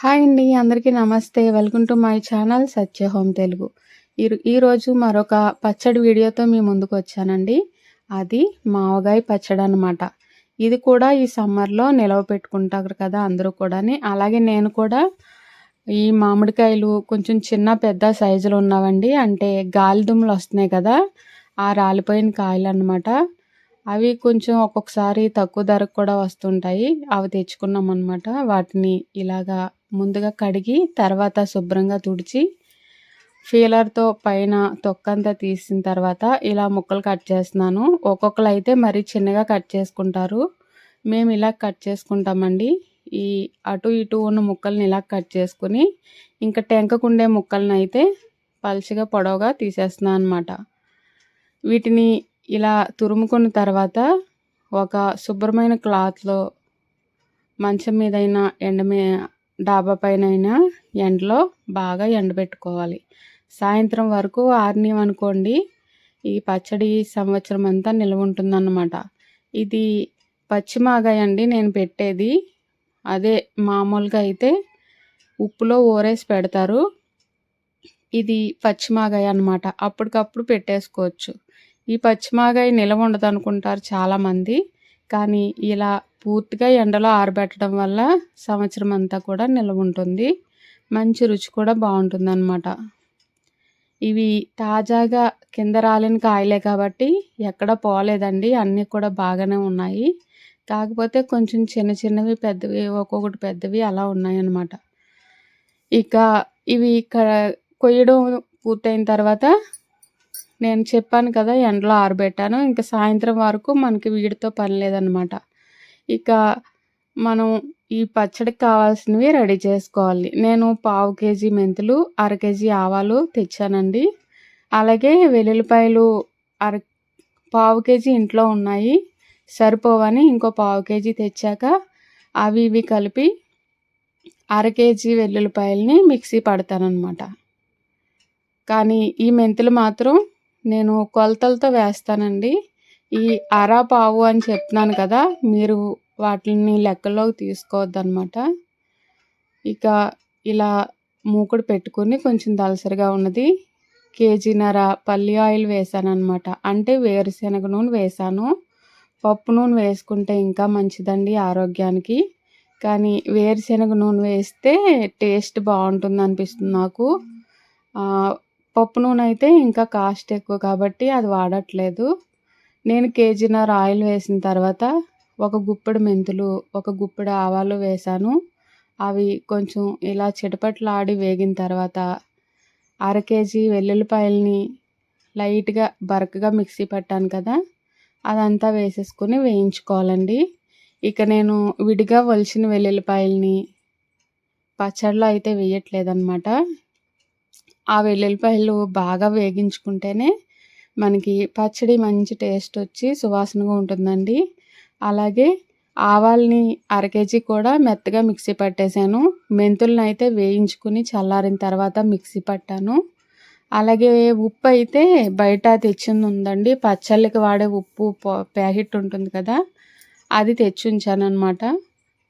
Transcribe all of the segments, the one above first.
Hi అండి. అందరికీ నమస్తే. Welcome to my channel Satya home Telugu. ఈరోజు మరొక పచ్చడి వీడియోతో మీ ముందుకొచ్చానండి. అది మావగాయ పచ్చడనమాట. ఇది కూడా ఈ సమ్మర్‌లో నిలవ పెట్టుకుంటారు కదా అందరూ కూడాని. అలాగే నేను కూడా ఈ మామిడికాయలు కొంచెం చిన్న, పెద్ద సైజులో ఉన్నవండి. అంటే గాలిదుమ్మలొస్తున్నాయి కదా! ఆ రాలిపోయిన కాయలనమాట. అవి కొంచెం ఒక్కొక్కసారి తక్కువ ధరకు కూడా వస్తుంటాయి. అవి తెచ్చుకున్నామనమాట. వాటిని ఇలాగా ముందుగా కడిగి, తర్వాత శుభ్రంగా తుడిచి, పీలర్‌తో పైన తొక్కంతా తీసిన తర్వాత ఇలా ముక్కలు కట్ చేస్తున్నాను. ఒక్కొక్కళ్ళైతే మరీ చిన్నగా కట్ చేసుకుంటారు. మేము ఇలా కట్ చేసుకుంటామండి. ఈ అటు ఇటు ఉన్న ముక్కల్ని ఇలా కట్ చేసుకొని, ఇంకా టెంకకుండే ముక్కలనైతే పలుచగా పొడవుగా తీసేస్తున్నాను అనమాట. వీటిని ఇలా తురుముకున్న తర్వాత ఒక శుభ్రమైన క్లాత్‌లో మంచం మీదైనా డాబా పైనైనా ఎండలో బాగా ఎండబెట్టుకోవాలి. సాయంత్రం వరకు ఆరినివనుకోండి ఈ పచ్చడి సంవత్సరం అంతా నిల్వ ఉంటుందన్నమాట. ఇది పచ్చి మాగాయ అండి నేను పెట్టేది. అదే మామూలుగా అయితే ఉప్పులో ఊరేసి పెడతారు. ఇది పచ్చి మాగాయ అనమాట. అప్పటికప్పుడు పెట్టేసుకోవచ్చు. ఈ పచ్చి మాగాయ నిల్వ ఉండదనుకుంటారు చాలామంది. కానీ ఇలా పూర్తిగా ఎండలో ఆరబెట్టడం వల్ల సంవత్సరం అంతా కూడా నిల్వ ఉంటుంది. మంచి రుచి కూడా బాగుంటుందన్నమాట. ఇవి తాజాగా కింద రాలిన కాయలే కాబట్టి ఎక్కడ పోలేదండి. అన్నీ కూడా బాగానే ఉన్నాయి. కాకపోతే కొంచెం చిన్న చిన్నవి, పెద్దవి ఒక్కొక్కటి పెద్దవి అలా ఉన్నాయన్నమాట. ఇక ఇవి కొయ్యడం పూర్తయిన తర్వాత నేను చెప్పాను కదా ఎండలో ఆరబెట్టాను. ఇంకా సాయంత్రం వరకు మనకి వీటితో పని లేదనమాట. ఇక మనం ఈ పచ్చడికి కావాల్సినవి రెడీ చేసుకోవాలి. నేను పావు కేజీ మెంతులు, అర కేజీ ఆవాలు తెచ్చానండి. అలాగే వెల్లుల్లిపాయలు పావు కేజీ ఇంట్లో ఉన్నాయి. సరిపోవని ఇంకో పావు కేజీ తెచ్చాక అవి ఇవి కలిపి అర కేజీ వెల్లుల్లిపాయలని మిక్సీ పడతానన్నమాట. కానీ ఈ మెంతులు మాత్రం నేను కొలతలతో వేస్తానండి. ఈ అర, పావు అని చెప్తున్నాను కదా! మీరు వాటిని లెక్కలోకి తీసుకోవద్దనమాట. ఇక ఇలా మూకుడు పెట్టుకొని కొంచెం దళసరిగా ఉన్నది కేజీన్నర పల్లి ఆయిల్ వేసాననమాట. అంటే వేరుశనగ నూనె వేసాను. పప్పు నూనె వేసుకుంటే ఇంకా మంచిదండి ఆరోగ్యానికి. కానీ వేరుశనగ నూనె వేస్తే టేస్ట్ బాగుంటుంది అనిపిస్తుంది నాకు. పప్పు నూనె అయితే ఇంకా కాస్ట్ ఎక్కువ కాబట్టి అది వాడట్లేదు. నేను కేజీన్నర ఆయిల్ వేసిన తర్వాత ఒక గుప్పెడు మెంతులు, ఒక గుప్పెడు ఆవాలు వేసాను. అవి కొంచెం ఇలా చిటపటలాడి వేగిన తర్వాత అర కేజీ వెల్లుల్లిపాయలని లైట్గా బరకగా మిక్సీ పట్టాను కదా! అదంతా వేసేసుకొని వేయించుకోవాలండి. ఇక నేను విడిగా ఒలిచిన వెల్లుల్లిపాయలని పచ్చడిలో అయితే వేయట్లేదనమాట. ఆ వెల్లుల్లిపాయలు బాగా వేగించుకుంటేనే మనకి పచ్చడి మంచి టేస్ట్ వచ్చి సువాసనగా ఉంటుందండి. అలాగే ఆవాల్ని అర కేజీ కూడా మెత్తగా మిక్సీ పట్టేశాను. మెంతులను అయితే వేయించుకుని చల్లారిన తర్వాత మిక్సీ పట్టాను. అలాగే ఉప్పు అయితే బయట తెచ్చింది ఉందండి. పచ్చళ్ళకి వాడే ఉప్పు ప్యాకెట్ ఉంటుంది కదా! అది తెచ్చి ఉంచానన్నమాట.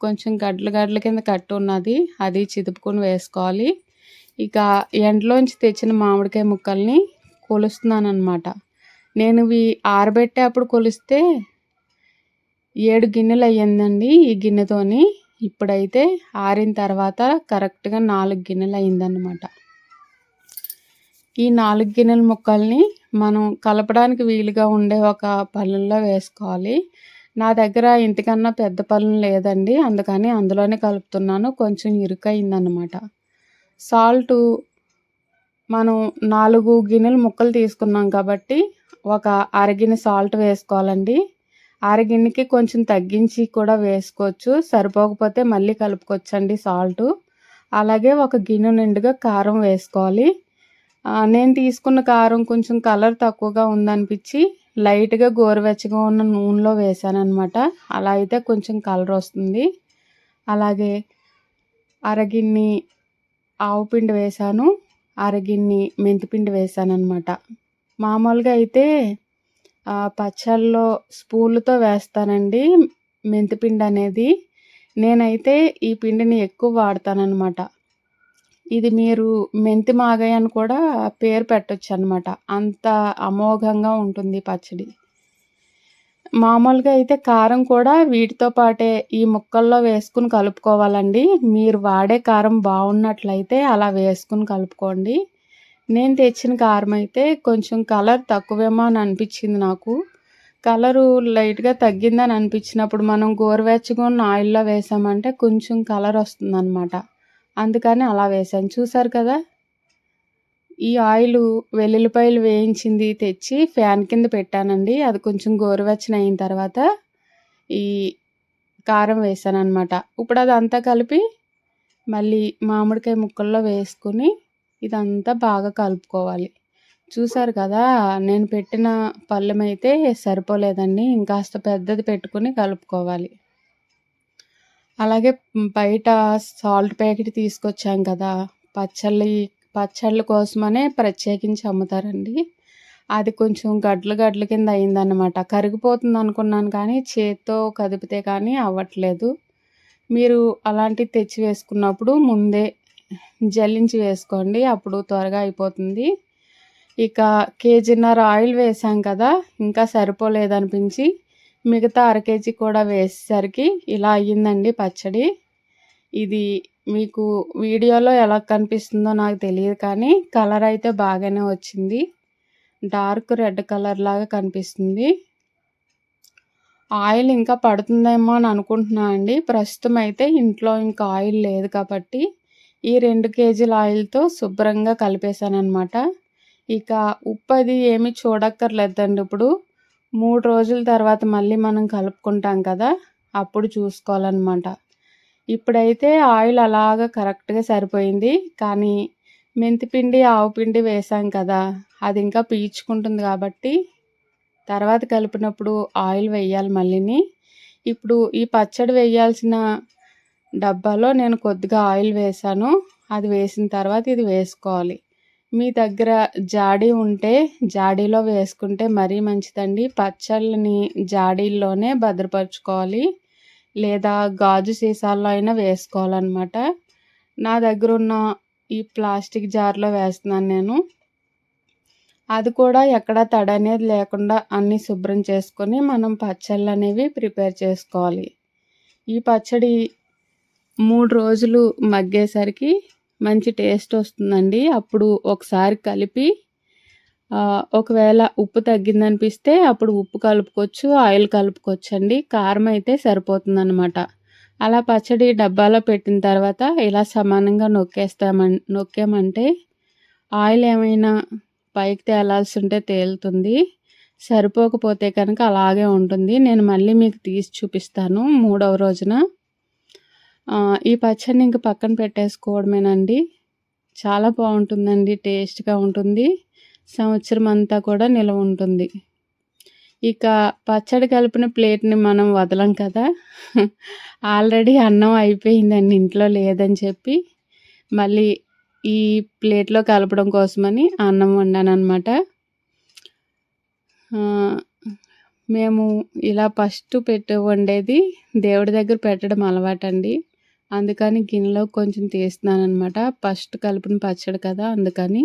కొంచెం గడ్డలు గడ్డల కింద కట్టి ఉన్నది. అది చిదుపుకొని వేసుకోవాలి. ఇక ఎండలోంచి తెచ్చిన మామిడికాయ ముక్కల్ని కొలుస్తున్నానన్నమాట. నేను ఇవి ఆరబెట్టే అప్పుడు కొలిస్తే 7 గిన్నెలు అయ్యిందండి ఈ గిన్నెతోని. ఇప్పుడైతే ఆరిన తర్వాత కరెక్ట్‌గా 4 గిన్నెలు అయిందన్నమాట. ఈ 4 గిన్నెల ముక్కల్ని మనం కలపడానికి వీలుగా ఉండే ఒక పళ్ళెంలో వేసుకోవాలి. నా దగ్గర ఇంతకన్నా పెద్ద పళ్ళెం లేదండి. అందుకని అందులోనే కలుపుతున్నాను. కొంచెం ఇరుకయిందన్నమాట. సాల్టు మనం 4 గిన్నెలు ముక్కలు తీసుకున్నాం కాబట్టి ఒక అరగిన్నె సాల్ట్ వేసుకోవాలండి. అరగిన్నెకి కొంచెం తగ్గించి కూడా వేసుకోవచ్చు. సరిపోకపోతే మళ్ళీ కలుపుకోవచ్చండి సాల్టు. అలాగే ఒక గిన్నె నిండుగా కారం వేసుకోవాలి. నేను తీసుకున్న కారం కొంచెం కలర్ తక్కువగా ఉందనిపించి లైట్గా గోరువెచ్చగా ఉన్న నూనెలో వేసానన్నమాట. అలా అయితే కొంచెం కలర్ వస్తుంది. అలాగే అరగిన్ని ఆవు పిండి వేసాను. అరగిన్ని మెంతిపిండి వేసానన్నమాట. మామూలుగా అయితే పచ్చళ్ళలో స్పూన్లతో వేస్తానండి మెంతిపిండి అనేది. నేనైతే ఈ పిండిని ఎక్కువ వాడతాననమాట. ఇది మీరు మెంతి మాగాయ అని కూడా పేరు పెట్టొచ్చనమాట. అంత అమోఘంగా ఉంటుంది పచ్చడి. మామూలుగా అయితే కారం కూడా వీటితో పాటే ఈ ముక్కల్లో వేసుకొని కలుపుకోవాలండి. మీరు వాడే కారం బాగున్నట్లయితే అలా వేసుకొని కలుపుకోండి. నేను తెచ్చిన కారం అయితే కొంచెం కలర్ తక్కువేమో అని అనిపించింది నాకు. కలరు లైట్‌గా తగ్గిందని అనిపించినప్పుడు మనం గోరువెచ్చగా ఉన్న ఆయిల్‌లో వేసామంటే కొంచెం కలర్ వస్తుందనమాట. అందుకని అలా వేశాను. చూసారు కదా! ఈ ఆయిలు వెల్లుల్లిపాయలు వేయించింది తెచ్చి ఫ్యాన్ కింద పెట్టానండి. అది కొంచెం గోరువెచ్చన అయిన తర్వాత ఈ కారం వేసాననమాట. ఇప్పుడు అదంతా కలిపి మళ్ళీ మామిడికాయ ముక్కల్లో వేసుకొని ఇదంతా బాగా కలుపుకోవాలి. చూసారు కదా! నేను పెట్టిన పళ్ళెమైతే సరిపోలేదండి. ఇంకాస్త పెద్దది పెట్టుకొని కలుపుకోవాలి. అలాగే బయట సాల్ట్ ప్యాకెట్ తీసుకొచ్చాం కదా! పచ్చళ్ళ కోసమనే ప్రత్యేకించి అమ్ముతారండి. అది కొంచెం గడ్డలు కింద అయిందనమాట. కరిగిపోతుంది అనుకున్నాను కానీ చేత్తో కదిపితే కానీ అవ్వట్లేదు. మీరు అలాంటివి తెచ్చి వేసుకున్నప్పుడు ముందే జల్లించి వేసుకోండి. అప్పుడు త్వరగా అయిపోతుంది. ఇక కేజీన్నర ఆయిల్ వేసాం కదా! ఇంకా సరిపోలేదనిపించి మిగతా అర కేజీ కూడా వేసేసరికి ఇలా అయ్యిందండి పచ్చడి. ఇది మీకు వీడియోలో ఎలా కనిపిస్తుందో నాకు తెలియదు కానీ కలర్ అయితే బాగానే వచ్చింది. డార్క్ రెడ్ కలర్ లాగా కనిపిస్తుంది. ఆయిల్ ఇంకా పడుతుందేమో అని అనుకుంటున్నా అండి. ప్రస్తుతం అయితే ఇంట్లో ఇంకా ఆయిల్ లేదు కాబట్టి ఈ 2 కేజీల ఆయిల్‌తో శుభ్రంగా కలిపేసాననమాట. ఇక ఉప్పు అది ఏమీ చూడక్కర్లేదండి ఇప్పుడు. 3 రోజుల తర్వాత మళ్ళీ మనం కలుపుకుంటాం కదా! అప్పుడు చూసుకోవాలనమాట. ఇప్పుడైతే ఆయిల్ అలాగా కరెక్ట్‌గా సరిపోయింది. కానీ మెంతిపిండి, ఆవపిండి వేసాం కదా! అది ఇంకా పీల్చుకుంటుంది కాబట్టి తర్వాత కలిపినప్పుడు ఆయిల్ వేయాలి మళ్ళీని. ఇప్పుడు ఈ పచ్చడి వేయాల్సిన డబ్బాలో నేను కొద్దిగా ఆయిల్ వేసాను. అది వేసిన తర్వాత ఇది వేసుకోవాలి. మీ దగ్గర జాడీ ఉంటే జాడీలో వేసుకుంటే మరీ మంచిదండి. పచ్చళ్ళని జాడీల్లోనే భద్రపరుచుకోవాలి. లేదా గాజు సీసాల్లో అయినా వేసుకోవాలన్నమాట. నా దగ్గరున్న ఈ ప్లాస్టిక్ జార్‌లో వేస్తున్నాను నేను. అది కూడా ఎక్కడ తడనేది లేకుండా అన్నీ శుభ్రం చేసుకొని మనం పచ్చళ్ళనేవి ప్రిపేర్ చేసుకోవాలి. ఈ పచ్చడి 3 రోజులు మగ్గేసరికి మంచి టేస్ట్ వస్తుందండి. అప్పుడు ఒకసారి కలిపి ఒకవేళ ఉప్పు తగ్గిందనిపిస్తే అప్పుడు ఉప్పు కలుపుకోవచ్చు, ఆయిల్ కలుపుకోవచ్చండి. కారం అయితే సరిపోతుందనమాట. అలా పచ్చడి డబ్బాలో పెట్టిన తర్వాత ఇలా సమానంగా నొక్కామంటే ఆయిల్ ఏమైనా పైకి తేలాల్సి ఉంటే తేలుతుంది. సరిపోకపోతే కనుక అలాగే ఉంటుంది. నేను మళ్ళీ మీకు తీసి చూపిస్తాను 3వ రోజున. ఈ పచ్చడిని ఇంక పక్కన పెట్టేసుకోవడమేనండి. చాలా బాగుంటుందండి. టేస్ట్‌గా ఉంటుంది. సంవత్సరం అంతా కూడా నిలవ ఉంటుంది. ఇక పచ్చడి కలిపిన ప్లేట్‌ని మనం వదలం కదా! ఆల్రెడీ అన్నం అయిపోయిందండి ఇంట్లో లేదని చెప్పి మళ్ళీ ఈ ప్లేట్‌లో కలపడం కోసమని అన్నం వండాననమాట. మేము ఇలా ఫస్ట్ వండేది దేవుడి దగ్గర పెట్టడం అలవాటండి. అందుకని గిన్నెలో కొంచెం తీస్తున్నాననమాట. ఫస్ట్ కలిపిన పచ్చడి కదా! అందుకని.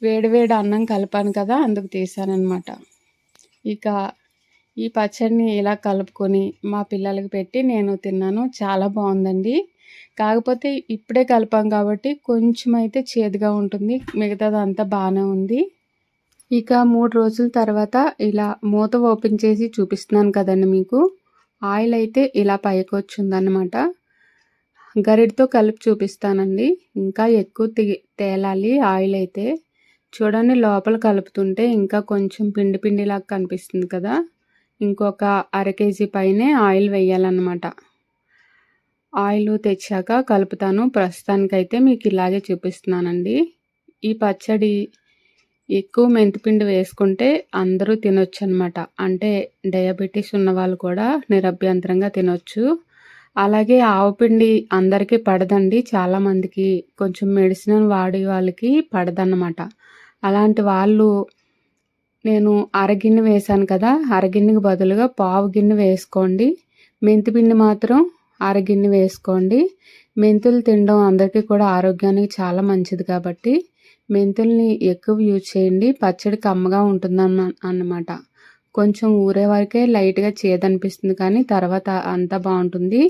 వేడి అన్నం కలిపాను కదా! అందుకు తీసాననమాట. ఇక ఈ పచ్చడిని ఇలా కలుపుకొని మా పిల్లలకి పెట్టి నేను తిన్నాను. చాలా బాగుందండి. కాకపోతే ఇప్పుడే కలిపాం కాబట్టి కొంచెం అయితే చేదుగా ఉంటుంది. మిగతాదంతా బాగానే ఉంది. ఇక 3 రోజుల తర్వాత ఇలా మూత ఓపెన్ చేసి చూపిస్తున్నాను కదండి మీకు. ఆయిల్ అయితే ఇలా పైకొచ్చిందనమాట. గరిటతో కలిపి చూపిస్తానండి. ఇంకా ఎక్కువ తేలాలి ఆయిల్ అయితే. చూడండి లోపల కలుపుతుంటే ఇంకా కొంచెం పిండిలాగా కనిపిస్తుంది కదా! ఇంకొక అర కేజీ పైనే ఆయిల్ వేయాలన్నమాట. ఆయిల్ తెచ్చాక కలుపుతాను. ప్రస్తుతానికైతే మీకు ఇలాగే చూపిస్తున్నానండి. ఈ పచ్చడి ఎక్కువ మెంతిపిండి వేసుకుంటే అందరూ తినొచ్చనమాట. అంటే డయాబెటీస్ ఉన్నవాళ్ళు కూడా నిరభ్యంతరంగా తినొచ్చు. అలాగే ఆవపిండి అందరికీ పడదండి. చాలామందికి కొంచెం మెడిసిన్ వాడే వాళ్ళకి పడదన్నమాట. అలాంటి వాళ్ళు నేను అరగిన్నె వేశాను కదా! అరగిన్నెకి బదులుగా పావు గిన్నె వేసుకోండి. మెంతిపిండి మాత్రం అరగిన్ని వేసుకోండి. మెంతులు తినడం అందరికీ కూడా ఆరోగ్యానికి చాలా మంచిది కాబట్టి మెంతుల్ని ఎక్కువ యూజ్ చేయండి. పచ్చడి కమ్మగా అన్నమాట. కొంచెం ఊరే వరకే లైట్‌గా చేదనిపిస్తుంది కానీ తర్వాత అంతా బావుంటుంది.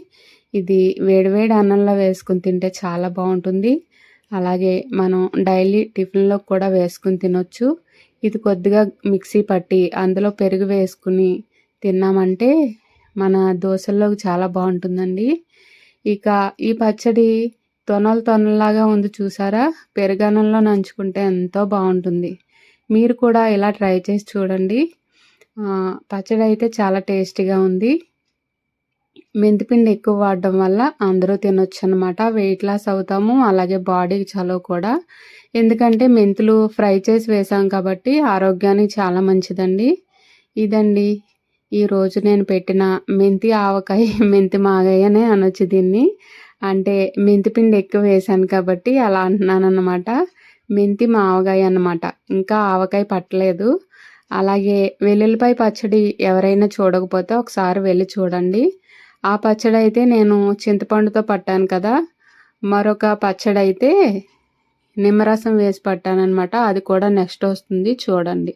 ఇది వేడివేడి అన్నంలో వేసుకొని తింటే చాలా బావుంటుంది. అలాగే మనం డైలీ టిఫిన్‌లోకి కూడా వేసుకొని తినొచ్చు. ఇది కొద్దిగా మిక్సీ పట్టి అందులో పెరుగు వేసుకుని తిన్నామంటే మన దోసల్లోకి చాలా బావుంటుందండి. ఇక ఈ పచ్చడి తొనల్లాగా ఉంది చూసారా? పెరుగన్నంలో నంచుకుంటే ఎంతో బావుంటుంది. మీరు కూడా ఇలా ట్రై చేసి చూడండి. పచ్చడి అయితే చాలా టేస్టీగా ఉంది. మెంతిపిండి ఎక్కువ వాడడం వల్ల అందరూ తినొచ్చనమాట. వెయిట్ లాస్ అవుతాము. అలాగే బాడీకి చలువ కూడా. ఎందుకంటే మెంతులు ఫ్రై చేసి వేసాం కాబట్టి ఆరోగ్యానికి చాలా మంచిదండి. ఇదండి ఈరోజు నేను పెట్టిన మెంతి ఆవకాయ, మెంతి మాగాయ అనే అనొచ్చు దీన్ని. అంటే మెంతిపిండి ఎక్కువ వేసాను కాబట్టి అలా అంటున్నానన్నమాట. మెంతి మావగాయ అన్నమాట. ఇంకా ఆవకాయ పట్టలేదు. అలాగే వెల్లుల్లిపాయ పచ్చడి ఎవరైనా చూడకపోతే ఒకసారి వెళ్ళి చూడండి. ఆ పచ్చడైతే నేను చింతపండుతో పట్టాను కదా! మరొక పచ్చడైతే నిమ్మరసం వేసి పట్టాననమాట. అది కూడా నెక్స్ట్ వస్తుంది చూడండి.